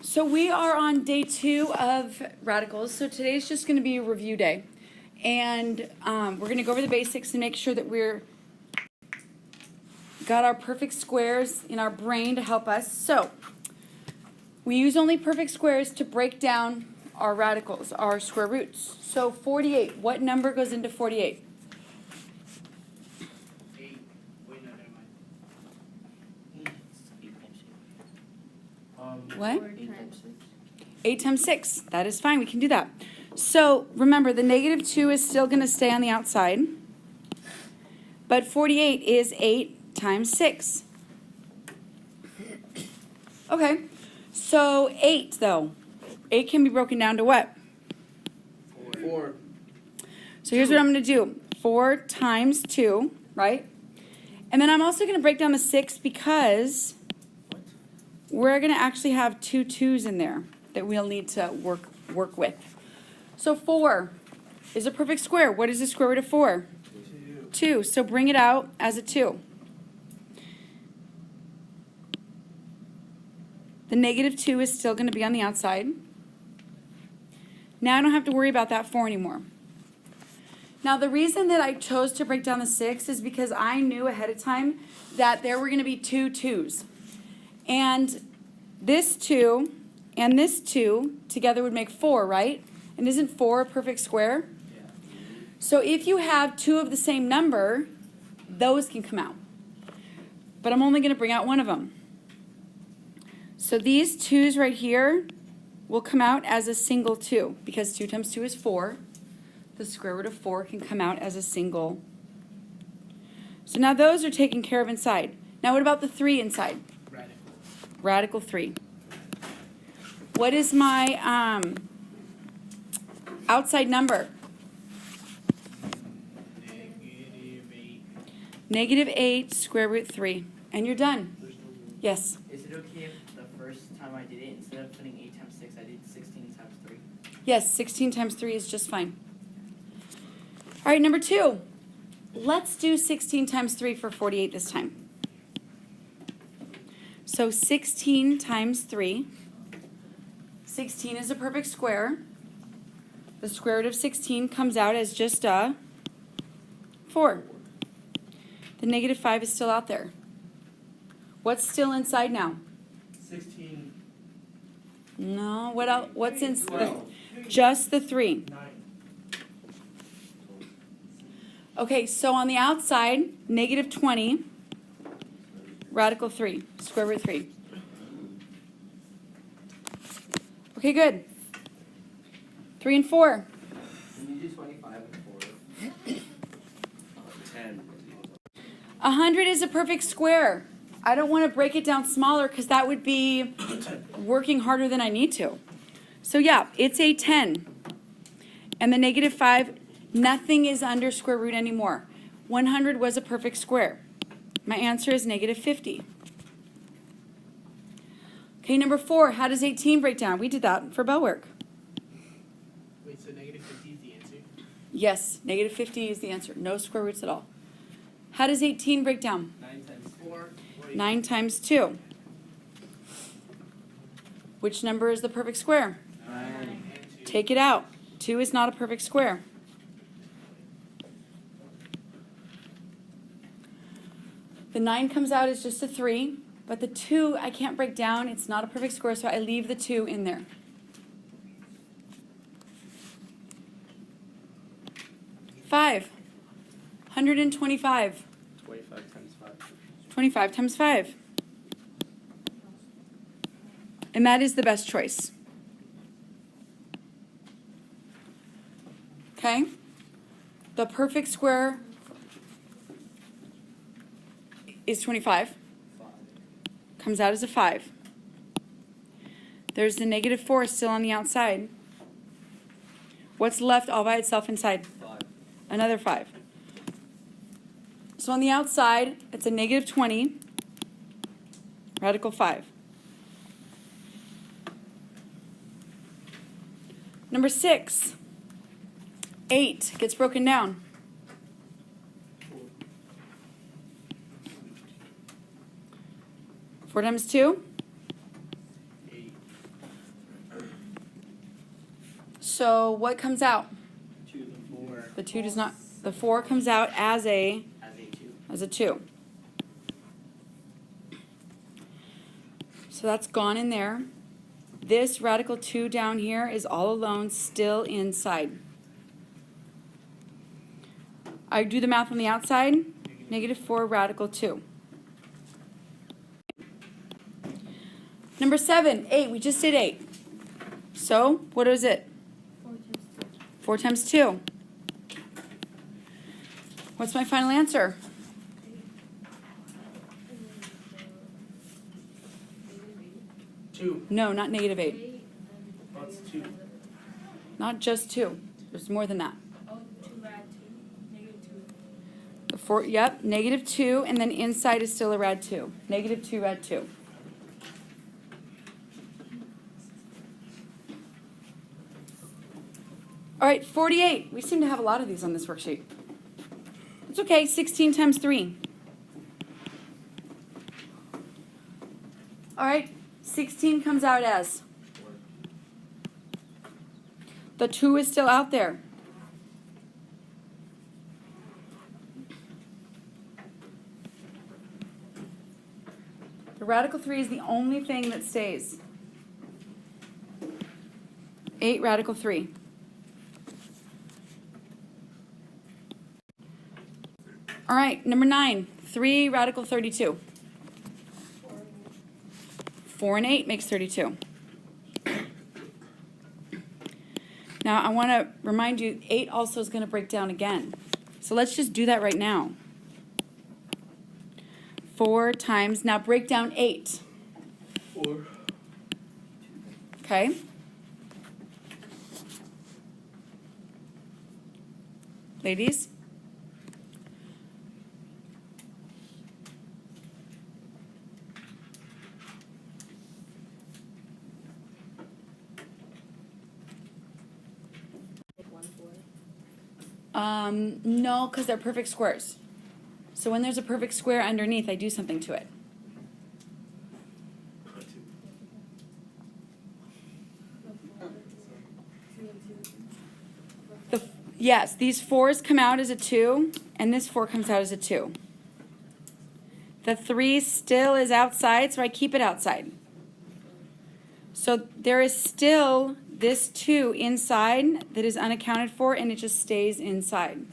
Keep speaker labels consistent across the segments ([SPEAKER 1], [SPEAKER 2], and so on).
[SPEAKER 1] So we are on day 2 of radicals. So today's just going to be a review day. And we're going to go over the basics and make sure that we're got our perfect squares in our brain to help us. So we use only perfect squares to break down our radicals, our square roots. So 48, what number goes into 48?
[SPEAKER 2] 8. Wait, no, never mind.
[SPEAKER 1] What?
[SPEAKER 2] 8 times 6.
[SPEAKER 1] 8 times 6. That is fine. We can do that. So remember, the negative 2 is still going to stay on the outside. But 48 is 8 times 6. Okay. So 8, though. 8 can be broken down to what?
[SPEAKER 2] 4.
[SPEAKER 1] So here's what I'm going to do. 4 times 2, right? And then I'm also going to break down the 6 because we're going to actually have 2 2's in there that we'll need to work with. So 4 is a perfect square. What is the square root of 4? 2. So bring it out as a 2. The negative 2 is still going to be on the outside. Now I don't have to worry about that 4 anymore. Now the reason that I chose to break down the 6 is because I knew ahead of time that there were going to be 2 2's. And this 2 and this 2 together would make 4, right? And isn't 4 a perfect square?
[SPEAKER 2] Yeah.
[SPEAKER 1] So if you have 2 of the same number, those can come out. But I'm only going to bring out one of them. So these 2's right here will come out as a single 2 because 2 times 2 is 4. The square root of 4 can come out as a single. So now those are taken care of inside. Now what about the 3 inside? Radical 3. What is my outside number?
[SPEAKER 2] Negative 8.
[SPEAKER 1] -8 square root 3. And you're done. Yes?
[SPEAKER 3] Is it okay if the first time I did it, instead of putting 8 times 6, I did 16 times 3?
[SPEAKER 1] Yes, 16 times 3 is just fine. All right, number 2. Let's do 16 times 3 for 48 this time. So 16 times 3. 16 is a perfect square. The square root of 16 comes out as just a 4. The negative 5 is still out there. What's still inside now?
[SPEAKER 2] 16.
[SPEAKER 1] No, what else? What's in the,
[SPEAKER 2] 12.
[SPEAKER 1] just the 3?
[SPEAKER 2] 9.
[SPEAKER 1] Okay, so on the outside, negative 20, radical 3, square root 3. Okay, good. 3 and 4.
[SPEAKER 3] Can you do 25 and 4?
[SPEAKER 2] 10.
[SPEAKER 1] 100 is a perfect square. I don't want to break it down smaller because that would be working harder than I need to. So yeah, it's a 10. And the negative 5, nothing is under square root anymore. 100 was a perfect square. My answer is negative 50. Okay, number 4, how does 18 break down? We did that for bell work.
[SPEAKER 2] Wait, so negative 50 is the answer?
[SPEAKER 1] Yes, negative 50 is the answer. No square roots at all. How does 18 break down?
[SPEAKER 2] 9 times 4.
[SPEAKER 1] 9 times 2. Which number is the perfect square?
[SPEAKER 2] 9 and 2.
[SPEAKER 1] Take it out. 2 is not a perfect square. The 9 comes out as just a 3, but the 2 I can't break down. It's not a perfect square, so I leave the 2 in there. 5. 125.
[SPEAKER 2] 25 times 5.
[SPEAKER 1] 25 times 5. And that is the best choice. Okay? The perfect square is 25.
[SPEAKER 3] 5.
[SPEAKER 1] Comes out as a 5. There's the negative 4 still on the outside. What's left all by itself inside?
[SPEAKER 3] 5.
[SPEAKER 1] Another 5. So on the outside, it's a negative 20, radical 5. Number 6, 8 gets broken down. 4 times 2?
[SPEAKER 2] 8.
[SPEAKER 1] So what comes out?
[SPEAKER 3] 2 to 4
[SPEAKER 1] The 2 does not, the 4 comes out as a
[SPEAKER 3] as a 2.
[SPEAKER 1] 2. So that's gone in there. This radical 2 down here is all alone, still inside. I do the math on the outside, negative 4 radical 2. Number 7, 8, we just did 8. So, what is it? 4 times 2. What's my final answer?
[SPEAKER 2] Two.
[SPEAKER 1] No, not negative 8.
[SPEAKER 2] That's 2.
[SPEAKER 1] Not just 2. There's more than that.
[SPEAKER 4] Oh, 2 rad 2. Negative 2.
[SPEAKER 1] The 4, yep, negative 2, and then inside is still a rad 2. Negative 2 rad 2. All right, 48. We seem to have a lot of these on this worksheet. It's okay, 16 times 3. All right, 16 comes out as? The 2 is still out there. The radical 3 is the only thing that stays. 8 radical 3. All right, number 9, 3 radical 32. 4 and 8 makes 32. Now, I want to remind you, 8 also is going to break down again. So let's just do that right now. 4 times, now break down 8.
[SPEAKER 2] 4.
[SPEAKER 1] Okay? Ladies? No, because they're perfect squares. So when there's a perfect square underneath, I do something to it. Yes, these 4s come out as a 2, and this 4 comes out as a 2. The 3 still is outside, so I keep it outside. So there is still this 2 inside that is unaccounted for, and it just stays inside.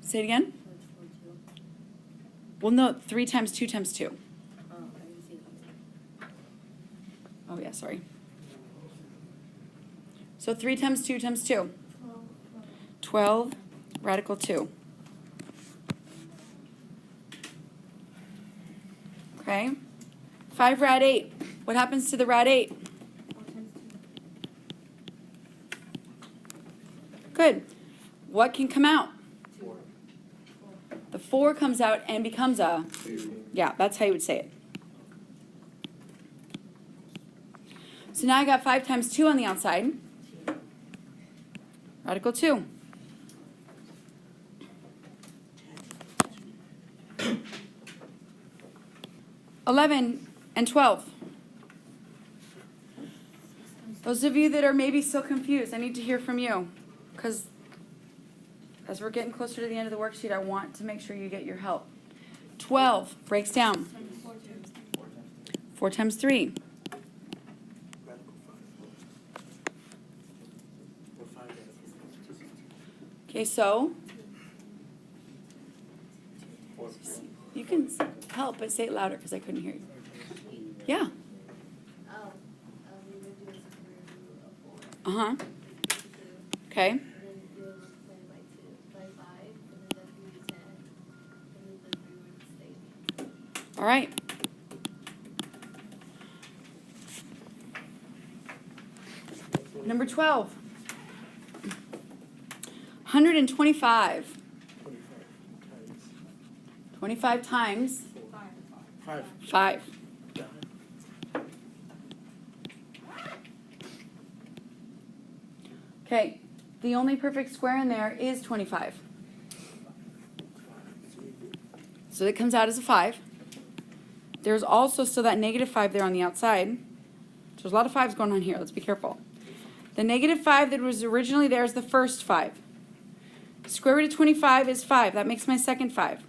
[SPEAKER 1] Say it again? Well, no, 3 times 2 times 2. Oh, yeah, sorry. So 3 times 2 times 2. 12 radical 2. Okay. 5 rad 8. What happens to the rad 8? Good. What can come out?
[SPEAKER 2] 4.
[SPEAKER 1] The 4 comes out and becomes a, yeah, that's how you would say it. So now I got 5 times 2 on the outside. Radical 2. (11) and 12. Those of you that are maybe still confused, I need to hear from you, because as we're getting closer to the end of the worksheet, I want to make sure you get your help. 12 breaks down. 4 times 3. Okay, so you can help, but say it louder because I couldn't hear you. Yeah.
[SPEAKER 4] We would do a square root of 4.
[SPEAKER 1] Uh-huh. Okay.
[SPEAKER 4] And then you would multiply by 5, and then that would be 10, and then the 3 would stay.
[SPEAKER 1] All right. Number 12. 125. 25 times 5. Okay, the only perfect square in there is 25. So it comes out as a 5. There's also still that negative 5 there on the outside. So there's a lot of 5s going on here. Let's be careful. The negative 5 that was originally there is the first 5. Square root of 25 is 5. That makes my second 5.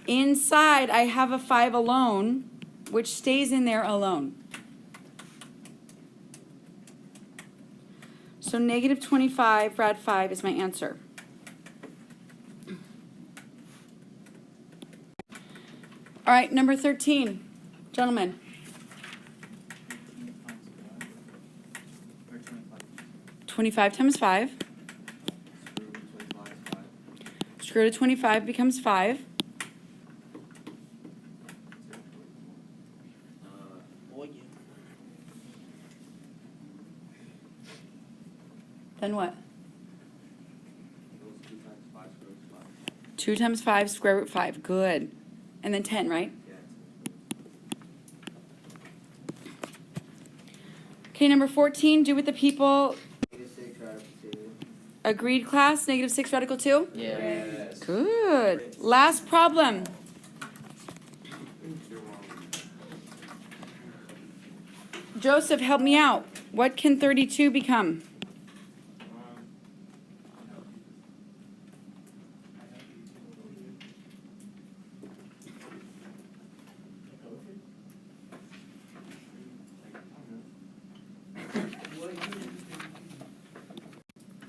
[SPEAKER 1] Inside, I have a 5 alone, which stays in there alone. So negative 25, rad 5 is my answer. All right, number 13. Gentlemen.
[SPEAKER 3] Or 25.
[SPEAKER 1] 25 times 5. Square root of 25 becomes 5.
[SPEAKER 3] Oh, yeah.
[SPEAKER 1] Then what? 2 times 5, square root 5. Good. And then 10, right? Okay, number 14, do with the people.
[SPEAKER 3] -6 radical 2.
[SPEAKER 1] Agreed, class? Negative 6 radical 2?
[SPEAKER 3] Yeah.
[SPEAKER 1] Good. Last problem. Joseph, help me out. What can 32 become?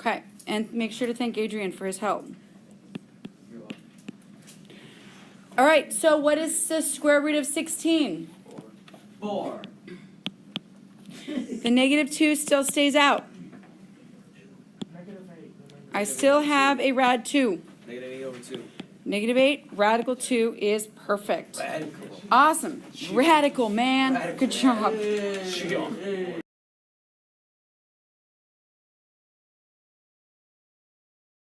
[SPEAKER 1] Okay, and make sure to thank Adrian for his help. All right, so what is the square root of 16?
[SPEAKER 3] 4.
[SPEAKER 1] The negative 2 still stays out. I still have a rad 2.
[SPEAKER 2] Negative 8 over 2.
[SPEAKER 1] Negative 8, radical 2 is perfect.
[SPEAKER 2] Radical.
[SPEAKER 1] Awesome. Radical, man. Good job.
[SPEAKER 2] Sure.